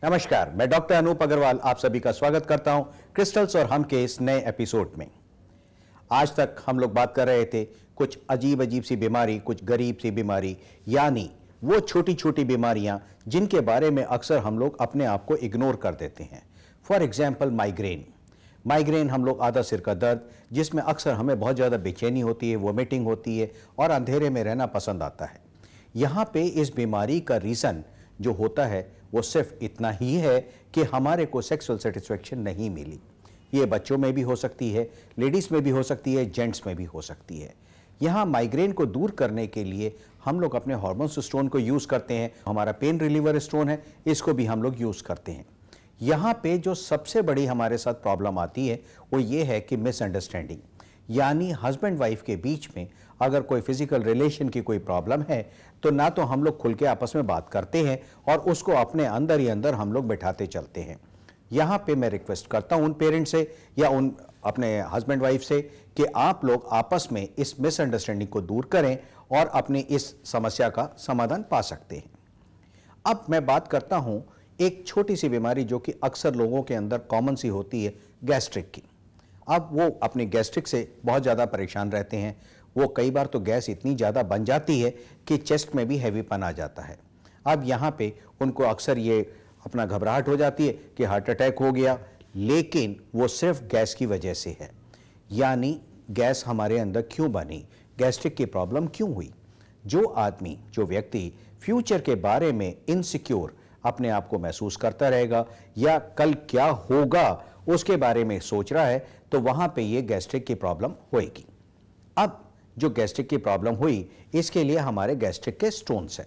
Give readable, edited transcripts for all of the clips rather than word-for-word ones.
नमस्कार, मैं डॉक्टर अनूप अग्रवाल आप सभी का स्वागत करता हूं क्रिस्टल्स और हम के इस नए एपिसोड में। आज तक हम लोग बात कर रहे थे कुछ अजीब अजीब सी बीमारी, कुछ गरीब सी बीमारी, यानी वो छोटी छोटी बीमारियां जिनके बारे में अक्सर हम लोग अपने आप को इग्नोर कर देते हैं। फॉर एग्जाम्पल माइग्रेन हम लोग आधा सिर का दर्द, जिसमें अक्सर हमें बहुत ज़्यादा बेचैनी होती है, वोमिटिंग होती है और अंधेरे में रहना पसंद आता है। यहाँ पे इस बीमारी का रीज़न जो होता है वो सिर्फ इतना ही है कि हमारे को सेक्सुअल सेटिस्फेक्शन नहीं मिली। ये बच्चों में भी हो सकती है, लेडीज़ में भी हो सकती है, जेंट्स में भी हो सकती है। यहाँ माइग्रेन को दूर करने के लिए हम लोग अपने हार्मोन्स स्टोन को यूज़ करते हैं। हमारा पेन रिलीवर स्टोन है, इसको भी हम लोग यूज़ करते हैं। यहाँ पे जो सबसे बड़ी हमारे साथ प्रॉब्लम आती है वो ये है कि मिसअंडरस्टैंडिंग, यानी हस्बैंड वाइफ के बीच में अगर कोई फिजिकल रिलेशन की कोई प्रॉब्लम है तो ना तो हम लोग खुल के आपस में बात करते हैं और उसको अपने अंदर ही अंदर हम लोग बैठाते चलते हैं। यहाँ पे मैं रिक्वेस्ट करता हूँ उन पेरेंट्स से या उन अपने हस्बैंड वाइफ से कि आप लोग आपस में इस मिसअंडरस्टैंडिंग को दूर करें और अपनी इस समस्या का समाधान पा सकते हैं। अब मैं बात करता हूँ एक छोटी सी बीमारी जो कि अक्सर लोगों के अंदर कॉमन सी होती है, गैस्ट्रिक की। अब वो अपने गैस्ट्रिक से बहुत ज़्यादा परेशान रहते हैं। वो कई बार तो गैस इतनी ज़्यादा बन जाती है कि चेस्ट में भी हैवीपन आ जाता है। अब यहाँ पे उनको अक्सर ये अपना घबराहट हो जाती है कि हार्ट अटैक हो गया, लेकिन वो सिर्फ गैस की वजह से है। यानी गैस हमारे अंदर क्यों बनी, गैस्ट्रिक की प्रॉब्लम क्यों हुई। जो व्यक्ति फ्यूचर के बारे में इनसिक्योर अपने आप को महसूस करता रहेगा या कल क्या होगा उसके बारे में सोच रहा है, तो वहाँ पे ये गैस्ट्रिक की प्रॉब्लम होएगी। अब जो गैस्ट्रिक की प्रॉब्लम हुई, इसके लिए हमारे गैस्ट्रिक के स्टोन्स हैं।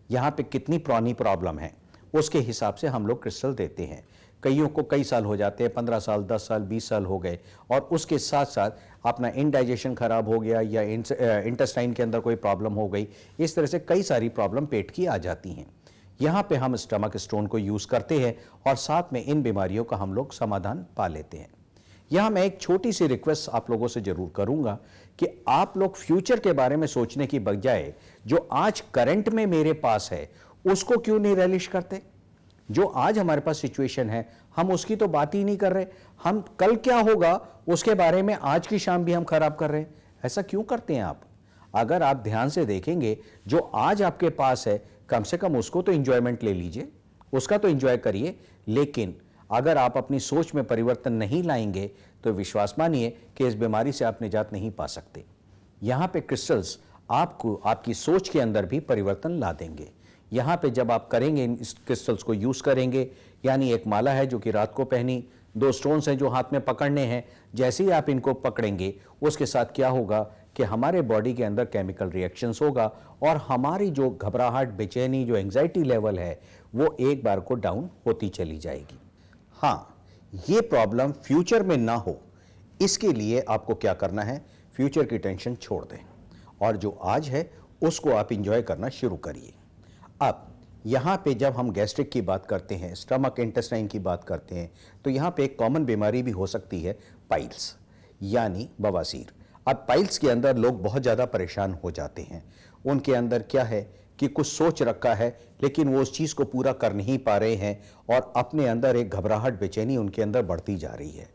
यहाँ पे कितनी पुरानी प्रॉब्लम है उसके हिसाब से हम लोग क्रिस्टल देते हैं। कईयों को कई साल हो जाते हैं, 15 साल, 10 साल, 20 साल हो गए, और उसके साथ साथ अपना इंडाइजेशन खराब हो गया या इंटेस्टाइन के अंदर कोई प्रॉब्लम हो गई। इस तरह से कई सारी प्रॉब्लम पेट की आ जाती हैं। यहाँ पे हम स्टमक स्टोन को यूज़ करते हैं और साथ में इन बीमारियों का हम लोग समाधान पा लेते हैं। यहाँ मैं एक छोटी सी रिक्वेस्ट आप लोगों से जरूर करूँगा कि आप लोग फ्यूचर के बारे में सोचने की बजाय जो आज करंट में मेरे पास है उसको क्यों नहीं रिलीज करते। जो आज हमारे पास सिचुएशन है हम उसकी तो बात ही नहीं कर रहे, हम कल क्या होगा उसके बारे में आज की शाम भी हम खराब कर रहे हैं। ऐसा क्यों करते हैं आप? अगर आप ध्यान से देखेंगे जो आज आपके पास है कम से कम उसको तो एंजॉयमेंट ले लीजिए, उसका तो एंजॉय करिए। लेकिन अगर आप अपनी सोच में परिवर्तन नहीं लाएंगे तो विश्वास मानिए कि इस बीमारी से आप निजात नहीं पा सकते। यहाँ पे क्रिस्टल्स आपको आपकी सोच के अंदर भी परिवर्तन ला देंगे। यहाँ पे जब आप करेंगे, इस क्रिस्टल्स को यूज़ करेंगे, यानी एक माला है जो कि रात को पहनी, 2 स्टोन्स हैं जो हाथ में पकड़ने हैं। जैसे ही आप इनको पकड़ेंगे उसके साथ क्या होगा कि हमारे बॉडी के अंदर केमिकल रिएक्शंस होगा और हमारी जो घबराहट, बेचैनी, जो एंजाइटी लेवल है वो एक बार को डाउन होती चली जाएगी। हाँ, ये प्रॉब्लम फ्यूचर में ना हो इसके लिए आपको क्या करना है, फ्यूचर की टेंशन छोड़ दें और जो आज है उसको आप इंजॉय करना शुरू करिए। अब यहाँ पे जब हम गैस्ट्रिक की बात करते हैं, स्टमक इंटेस्टाइन की बात करते हैं, तो यहाँ पे एक कॉमन बीमारी भी हो सकती है, पाइल्स यानी बवासीर। अब पाइल्स के अंदर लोग बहुत ज़्यादा परेशान हो जाते हैं। उनके अंदर क्या है कि कुछ सोच रखा है लेकिन वो उस चीज़ को पूरा कर नहीं पा रहे हैं और अपने अंदर एक घबराहट, बेचैनी उनके अंदर बढ़ती जा रही है।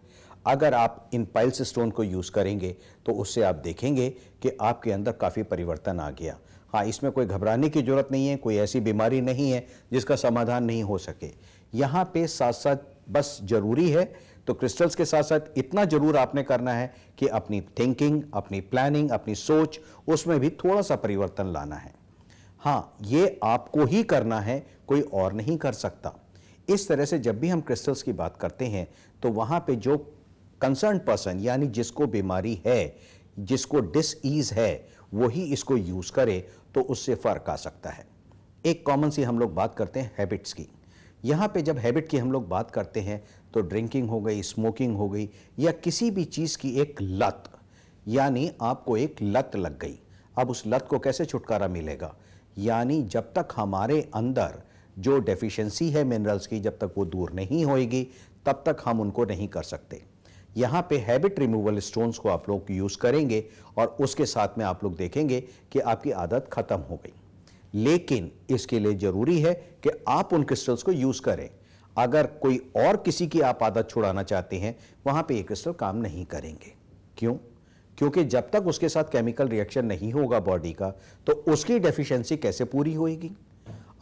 अगर आप इन पाइल्स स्टोन को यूज़ करेंगे तो उससे आप देखेंगे कि आपके अंदर काफ़ी परिवर्तन आ गया। हाँ, इसमें कोई घबराने की ज़रूरत नहीं है, कोई ऐसी बीमारी नहीं है जिसका समाधान नहीं हो सके। यहाँ पे साथ साथ बस ज़रूरी है तो क्रिस्टल्स के साथ साथ इतना ज़रूर आपने करना है कि अपनी थिंकिंग, अपनी प्लानिंग, अपनी सोच, उसमें भी थोड़ा सा परिवर्तन लाना है। हाँ, ये आपको ही करना है, कोई और नहीं कर सकता। इस तरह से जब भी हम क्रिस्टल्स की बात करते हैं तो वहाँ पे जो कंसर्न पर्सन यानी जिसको बीमारी है, जिसको डिसईज है, वही इसको यूज़ करे तो उससे फ़र्क आ सकता है। एक कॉमन सी हम लोग बात करते हैं हैबिट्स की। यहाँ पे जब हैबिट की हम लोग बात करते हैं तो ड्रिंकिंग हो गई, स्मोकिंग हो गई या किसी भी चीज़ की एक लत, यानी आपको एक लत लग गई। अब उस लत को कैसे छुटकारा मिलेगा? यानी जब तक हमारे अंदर जो डेफिशिएंसी है मिनरल्स की, जब तक वो दूर नहीं होएगी तब तक हम उनको नहीं कर सकते। यहाँ पे हैबिट रिमूवल स्टोन्स को आप लोग यूज़ करेंगे और उसके साथ में आप लोग देखेंगे कि आपकी आदत ख़त्म हो गई। लेकिन इसके लिए ज़रूरी है कि आप उन क्रिस्टल्स को यूज़ करें। अगर कोई और किसी की आप आदत छुड़ाना चाहते हैं, वहां पे ये क्रिस्टल काम नहीं करेंगे। क्यों? क्योंकि जब तक उसके साथ केमिकल रिएक्शन नहीं होगा बॉडी का, तो उसकी डेफिशिएंसी कैसे पूरी होगी?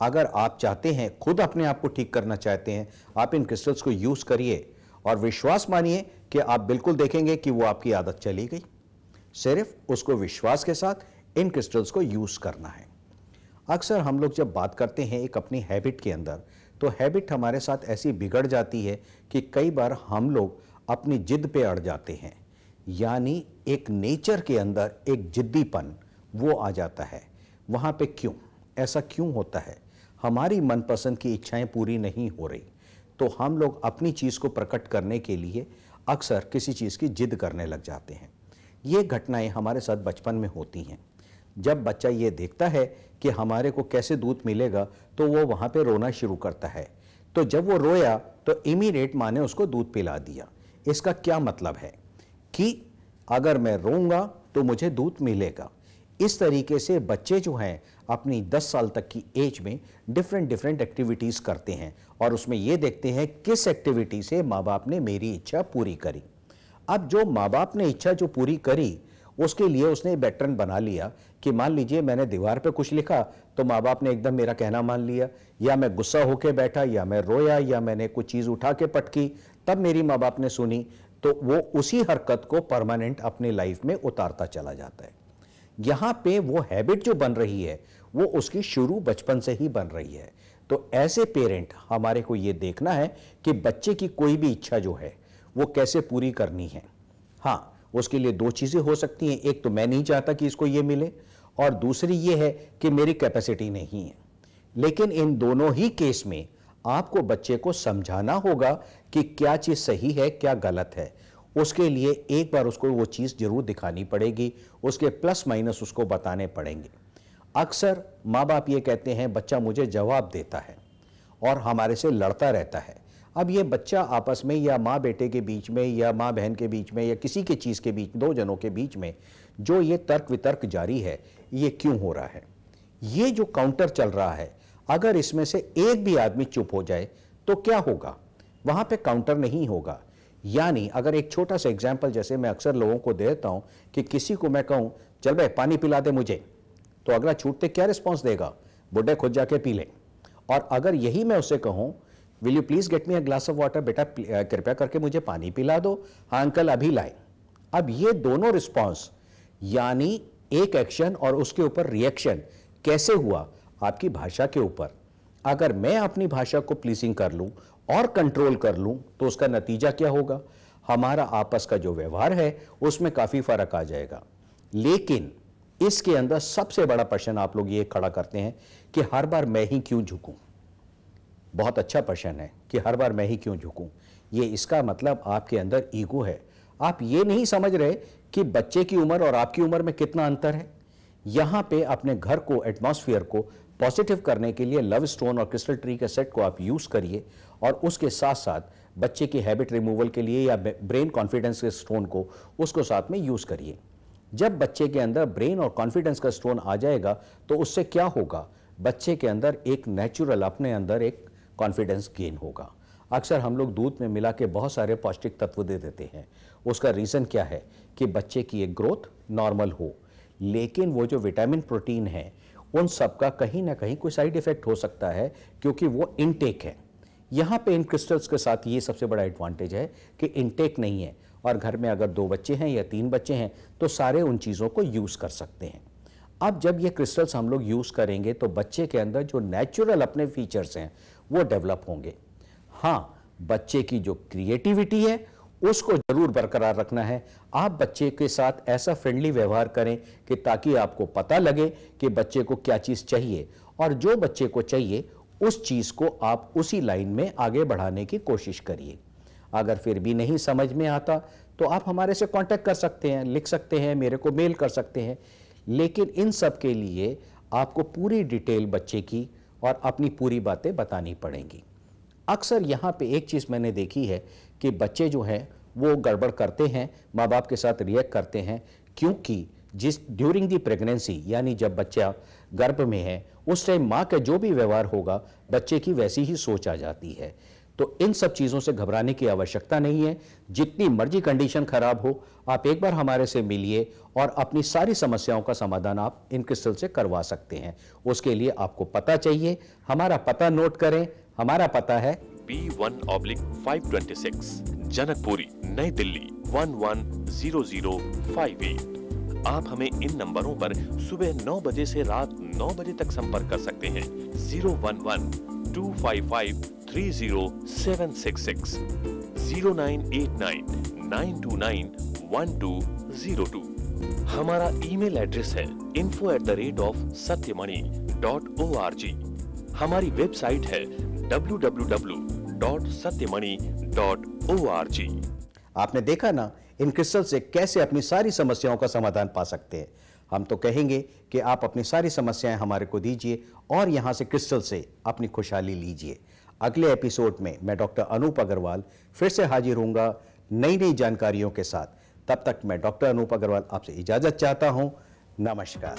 अगर आप चाहते हैं, खुद अपने आप को ठीक करना चाहते हैं, आप इन क्रिस्टल्स को यूज करिए और विश्वास मानिए कि आप बिल्कुल देखेंगे कि वो आपकी आदत चली गई। सिर्फ उसको विश्वास के साथ इन क्रिस्टल्स को यूज करना है। अक्सर हम लोग जब बात करते हैं एक अपनी हैबिट के अंदर, तो हैबिट हमारे साथ ऐसी बिगड़ जाती है कि कई बार हम लोग अपनी जिद पे अड़ जाते हैं, यानी एक नेचर के अंदर एक जिद्दीपन वो आ जाता है। वहाँ पे क्यों ऐसा क्यों होता है? हमारी मनपसंद की इच्छाएं पूरी नहीं हो रही, तो हम लोग अपनी चीज़ को प्रकट करने के लिए अक्सर किसी चीज़ की जिद करने लग जाते हैं। ये घटनाएं हमारे साथ बचपन में होती हैं। जब बच्चा ये देखता है कि हमारे को कैसे दूध मिलेगा, तो वो वहाँ पे रोना शुरू करता है। तो जब वो रोया तो इमीडिएट माँ ने उसको दूध पिला दिया। इसका क्या मतलब है कि अगर मैं रोऊंगा तो मुझे दूध मिलेगा। इस तरीके से बच्चे जो हैं अपनी 10 साल तक की एज में डिफरेंट एक्टिविटीज़ करते हैं और उसमें ये देखते हैं किस एक्टिविटी से माँ बाप ने मेरी इच्छा पूरी करी। अब जो माँ बाप ने इच्छा जो पूरी करी, उसके लिए उसने पैटर्न बना लिया कि मान लीजिए मैंने दीवार पे कुछ लिखा तो माँ बाप ने एकदम मेरा कहना मान लिया, या मैं गुस्सा होके बैठा, या मैं रोया, या मैंने कुछ चीज़ उठा के पटकी, तब मेरी माँ बाप ने सुनी, तो वो उसी हरकत को परमानेंट अपने लाइफ में उतारता चला जाता है। यहाँ पे वो हैबिट जो बन रही है वो उसकी शुरू बचपन से ही बन रही है। तो ऐसे पेरेंट हमारे को ये देखना है कि बच्चे की कोई भी इच्छा जो है वो कैसे पूरी करनी है। हाँ, उसके लिए दो चीज़ें हो सकती हैं, एक तो मैं नहीं चाहता कि इसको ये मिले, और दूसरी ये है कि मेरी कैपेसिटी नहीं है। लेकिन इन दोनों ही केस में आपको बच्चे को समझाना होगा कि क्या चीज़ सही है, क्या गलत है। उसके लिए एक बार उसको वो चीज़ जरूर दिखानी पड़ेगी, उसके प्लस माइनस उसको बताने पड़ेंगे। अक्सर माँ बाप ये कहते हैं बच्चा मुझे जवाब देता है और हमारे से लड़ता रहता है। अब ये बच्चा आपस में, या माँ बेटे के बीच में, या माँ बहन के बीच में, या किसी के चीज़ के बीच, दो जनों के बीच में जो ये तर्क वितर्क जारी है, ये क्यों हो रहा है? ये जो काउंटर चल रहा है, अगर इसमें से एक भी आदमी चुप हो जाए तो क्या होगा? वहाँ पे काउंटर नहीं होगा। यानी अगर एक छोटा सा एग्जाम्पल जैसे मैं अक्सर लोगों को देता हूँ कि किसी को मैं कहूँ चल भाई पानी पिला दे मुझे, तो अगला छूटते क्या रिस्पॉन्स देगा? बुड्ढे खुद जाके पी ले। और अगर यही मैं उससे कहूँ will you please get me a glass of water, बेटा कृपया करके मुझे पानी पिला दो, हाँ अंकल अभी लाए। अब ये दोनों रिस्पॉन्स, यानी एक एक्शन और उसके ऊपर रिएक्शन कैसे हुआ? आपकी भाषा के ऊपर। अगर मैं अपनी भाषा को प्लीजिंग कर लूं और कंट्रोल कर लूं तो उसका नतीजा क्या होगा? हमारा आपस का जो व्यवहार है उसमें काफी फर्क आ जाएगा। लेकिन इसके अंदर सबसे बड़ा प्रश्न आप लोग ये खड़ा करते हैं कि हर बार मैं ही क्यों झुकूं। बहुत अच्छा प्रश्न है कि हर बार मैं ही क्यों झुकूं। ये इसका मतलब आपके अंदर ईगो है। आप ये नहीं समझ रहे कि बच्चे की उम्र और आपकी उम्र में कितना अंतर है। यहां पे अपने घर को, एटमॉस्फेयर को पॉजिटिव करने के लिए लव स्टोन और क्रिस्टल ट्री के सेट को आप यूज करिए, और उसके साथ साथ बच्चे की हैबिट रिमूवल के लिए या ब्रेन कॉन्फिडेंस के स्टोन को उसको साथ में यूज करिए। जब बच्चे के अंदर ब्रेन और कॉन्फिडेंस का स्टोन आ जाएगा तो उससे क्या होगा? बच्चे के अंदर एक नेचुरल, अपने अंदर एक कॉन्फिडेंस गेन होगा। अक्सर हम लोग दूध में मिला के बहुत सारे पौष्टिक तत्व दे देते हैं। उसका रीज़न क्या है? कि बच्चे की एक ग्रोथ नॉर्मल हो। लेकिन वो जो विटामिन प्रोटीन है उन सब का कहीं ना कहीं कोई साइड इफेक्ट हो सकता है, क्योंकि वो इनटेक है। यहाँ पे इन क्रिस्टल्स के साथ ये सबसे बड़ा एडवांटेज है कि इनटेक नहीं है, और घर में अगर 2 बच्चे हैं या 3 बच्चे हैं तो सारे उन चीज़ों को यूज़ कर सकते हैं। अब जब ये क्रिस्टल्स हम लोग यूज़ करेंगे तो बच्चे के अंदर जो नेचुरल अपने फीचर्स हैं वो डेवलप होंगे। हाँ, बच्चे की जो क्रिएटिविटी है उसको जरूर बरकरार रखना है। आप बच्चे के साथ ऐसा फ्रेंडली व्यवहार करें कि ताकि आपको पता लगे कि बच्चे को क्या चीज़ चाहिए, और जो बच्चे को चाहिए उस चीज़ को आप उसी लाइन में आगे बढ़ाने की कोशिश करिए। अगर फिर भी नहीं समझ में आता तो आप हमारे से कांटेक्ट कर सकते हैं, लिख सकते हैं, मेरे को मेल कर सकते हैं। लेकिन इन सब के लिए आपको पूरी डिटेल बच्चे की और अपनी पूरी बातें बतानी पड़ेंगी। अक्सर यहाँ पे एक चीज़ मैंने देखी है कि बच्चे जो हैं वो गड़बड़ करते हैं, माँ बाप के साथ रिएक्ट करते हैं, क्योंकि जिस ड्यूरिंग दी प्रेगनेंसी, यानी जब बच्चा गर्भ में है उस टाइम माँ का जो भी व्यवहार होगा बच्चे की वैसी ही सोच आ जाती है। तो इन सब चीज़ों से घबराने की आवश्यकता नहीं है। जितनी मर्जी कंडीशन खराब हो, आप एक बार हमारे से मिलिए और अपनी सारी समस्याओं का समाधान आप इन क्रिस्टल से करवा सकते हैं। उसके लिए आपको पता चाहिए, हमारा पता नोट करें। हमारा पता है B1/526 जनकपुरी, नई दिल्ली 110058। आप हमें इन नंबरों पर सुबह 9 बजे से रात 9 बजे तक संपर्क कर सकते हैं। 011-255-30766, 0989-929-1202। हमारा ईमेल एड्रेस है info@satyamani.org। हमारी वेबसाइट है www.satyamani.org। आपने देखा ना, इन क्रिस्टल से कैसे अपनी सारी समस्याओं का समाधान पा सकते हैं। हम तो कहेंगे कि आप अपनी सारी समस्याएं हमारे को दीजिए और यहां से क्रिस्टल से अपनी खुशहाली लीजिए। अगले एपिसोड में मैं डॉक्टर अनूप अग्रवाल फिर से हाजिर होऊंगा नई नई जानकारियों के साथ। तब तक मैं डॉक्टर अनूप अग्रवाल आपसे इजाजत चाहता हूं। नमस्कार।